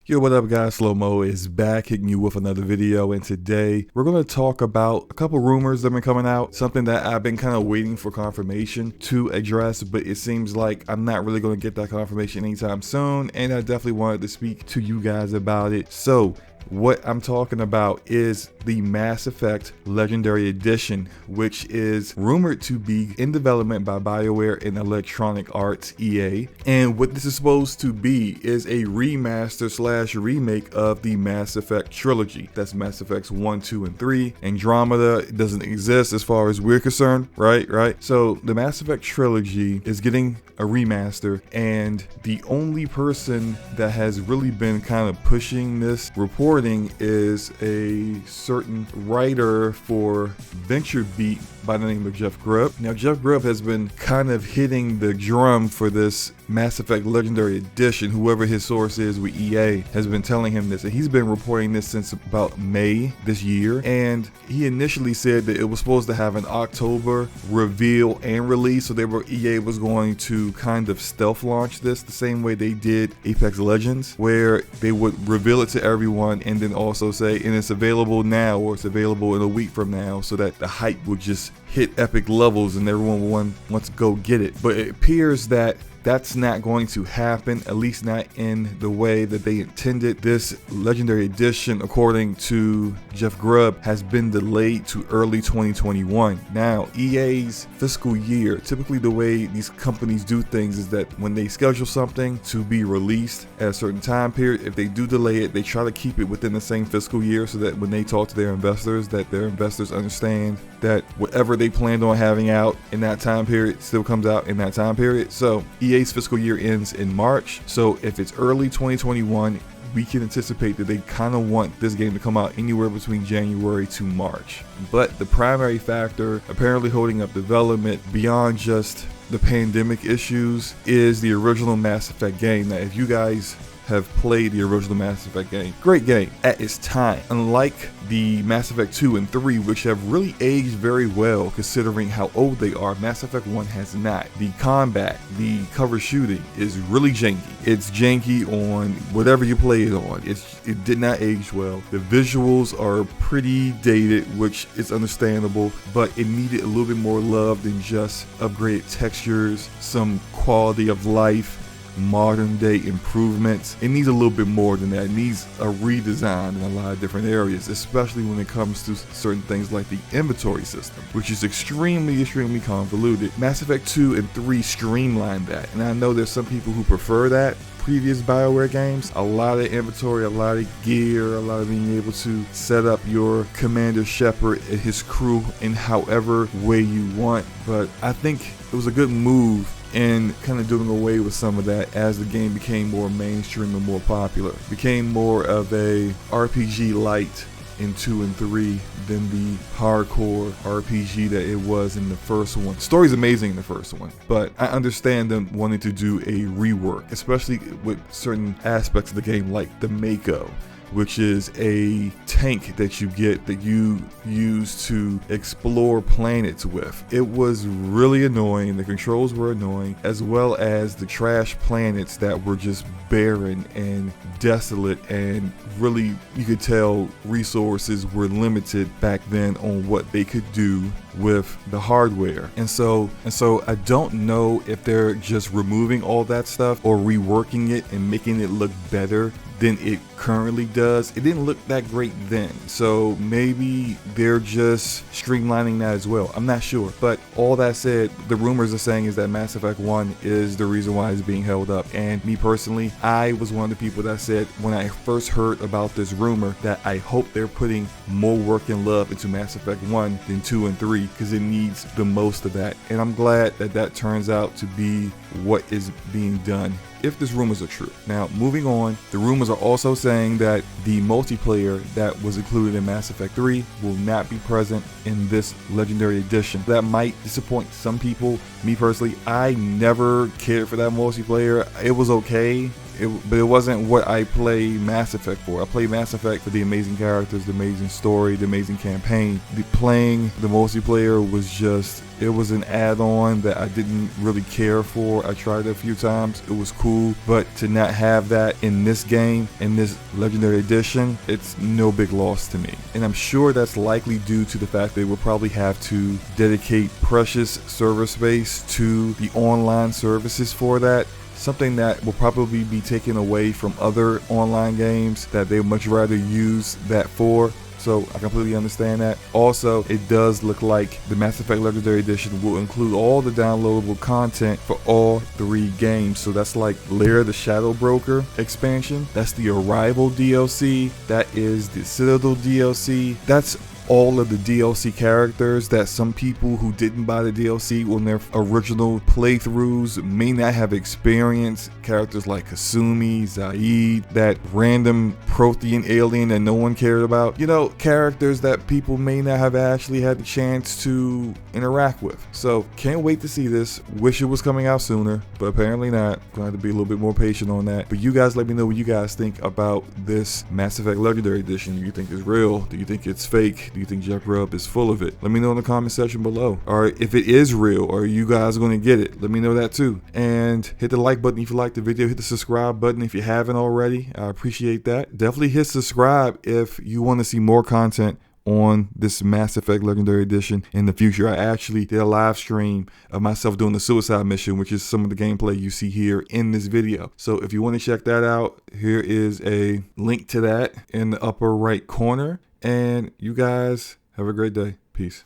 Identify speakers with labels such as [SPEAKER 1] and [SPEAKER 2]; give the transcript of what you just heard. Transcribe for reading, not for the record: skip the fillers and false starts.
[SPEAKER 1] Yo, what up guys, Slow Mo is back hitting you with another video, and today we're going to talk about a couple rumors that have been coming out, something that I've been kind of waiting for confirmation to address, but it seems like I'm not really going to get that confirmation anytime soon, and I definitely wanted to speak to you guys about it. So what I'm talking about is the Mass Effect Legendary Edition, which is rumored to be in development by BioWare and Electronic Arts, EA. And what this is supposed to be is a remaster slash remake of the Mass Effect trilogy. That's Mass Effects 1, 2, and 3. Andromeda doesn't exist as far as we're concerned, right? So the Mass Effect trilogy is getting a remaster, and the only person that has really been kind of pushing this reporting is a certain writer for VentureBeat by the name of Jeff Grubb. Now, Jeff Grubb has been kind of hitting the drum for this Mass Effect Legendary Edition. Whoever his source is with EA has been telling him this, and he's been reporting this since about May this year. And he initially said that it was supposed to have an October reveal and release, so EA was going to kind of stealth launch this the same way they did Apex Legends, where they would reveal it to everyone and then also say, and it's available now, or it's available in a week from now, so that the hype would just hit epic levels and everyone will want to go get it. But it appears that that's not going to happen, at least not in the way that they intended. This Legendary Edition, according to Jeff Grubb, has been delayed to early 2021. Now, EA's fiscal year, typically the way these companies do things is that when they schedule something to be released at a certain time period, if they do delay it, they try to keep it within the same fiscal year so that when they talk to their investors, that their investors understand that whatever they planned on having out in that time period still comes out in that time period. So EA's fiscal year ends in March. So if it's early 2021, we can anticipate that they kind of want this game to come out anywhere between January to March. But the primary factor apparently holding up development beyond just the pandemic issues is the original Mass Effect game. Now, if you guys have played the original Mass Effect game, great game at its time. Unlike the Mass Effect 2 and 3, which have really aged very well considering how old they are, Mass Effect 1 has not. The combat, the cover shooting is really janky. It's janky on whatever you play it on. It did not age well. The visuals are pretty dated, which is understandable, but it needed a little bit more love than just upgraded textures, some quality of life, modern day improvements. It needs a little bit more than that. It needs a redesign in a lot of different areas, especially when it comes to certain things like the inventory system, which is extremely convoluted. Mass Effect 2 and 3 streamlined that, and I know there's some people who prefer that. Previous BioWare games, a lot of inventory, a lot of gear, a lot of being able to set up your Commander Shepard and his crew in however way you want. But I think it was a good move and kind of doing away with some of that as the game became more mainstream and more popular. Became more of a RPG light in 2 and 3 than the hardcore RPG that it was in the first one. The story's amazing in the first one, but I understand them wanting to do a rework, especially with certain aspects of the game like the Mako, which is a tank that you get that you use to explore planets with. It was really annoying. The controls were annoying, as well as the trash planets that were just barren and desolate, and really you could tell resources were limited back then on what they could do with the hardware. And so I don't know if they're just removing all that stuff or reworking it and making it look better than it currently does. It didn't look that great then, so maybe they're just streamlining that as well. I'm not sure, but all that said, the rumors are saying is that Mass Effect 1 is the reason why it's being held up. And me personally, I was one of the people that said when I first heard about this rumor that I hope they're putting more work and love into Mass Effect 1 than 2 and 3, because it needs the most of that. And I'm glad that that turns out to be what is being done, if these rumors are true. Now, moving on, the rumors are also saying that the multiplayer that was included in Mass Effect 3 will not be present in this Legendary Edition. That might disappoint some people. Me personally, I never cared for that multiplayer. It was okay, but it wasn't what I play Mass Effect for. I play Mass Effect for the amazing characters, the amazing story, the amazing campaign. Playing the multiplayer was just, it was an add-on that I didn't really care for. I tried it a few times. It was cool, but to not have that in this game, in this Legendary Edition, it's no big loss to me. And I'm sure that's likely due to the fact they will probably have to dedicate precious server space to the online services for that. Something that will probably be taken away from other online games that they would much rather use that for. So I completely understand that. Also, it does look like the Mass Effect Legendary Edition will include all the downloadable content for all 3 games. So that's like Lair the Shadow Broker expansion. That's the Arrival DLC. That is the Citadel DLC. That's all of the DLC characters that some people who didn't buy the DLC on their original playthroughs may not have experienced. Characters like Kasumi, Zaid, that random Prothean alien that no one cared about. You know, characters that people may not have actually had the chance to interact with. So can't wait to see this. Wish it was coming out sooner, but apparently not. Gonna have to be a little bit more patient on that. But you guys let me know what you guys think about this Mass Effect Legendary Edition. Do you think it's real? Do you think it's fake? Do you think Jeff Grubb is full of it? Let me know in the comment section below. Or if it is real, are you guys going to get it? Let me know that too. And hit the like button if you liked the video. Hit the subscribe button if you haven't already. I appreciate that. Definitely hit subscribe if you want to see more content on this Mass Effect Legendary Edition in the future. I actually did a live stream of myself doing the suicide mission, which is some of the gameplay you see here in this video. So if you want to check that out, here is a link to that in the upper right corner. And you guys have a great day. Peace.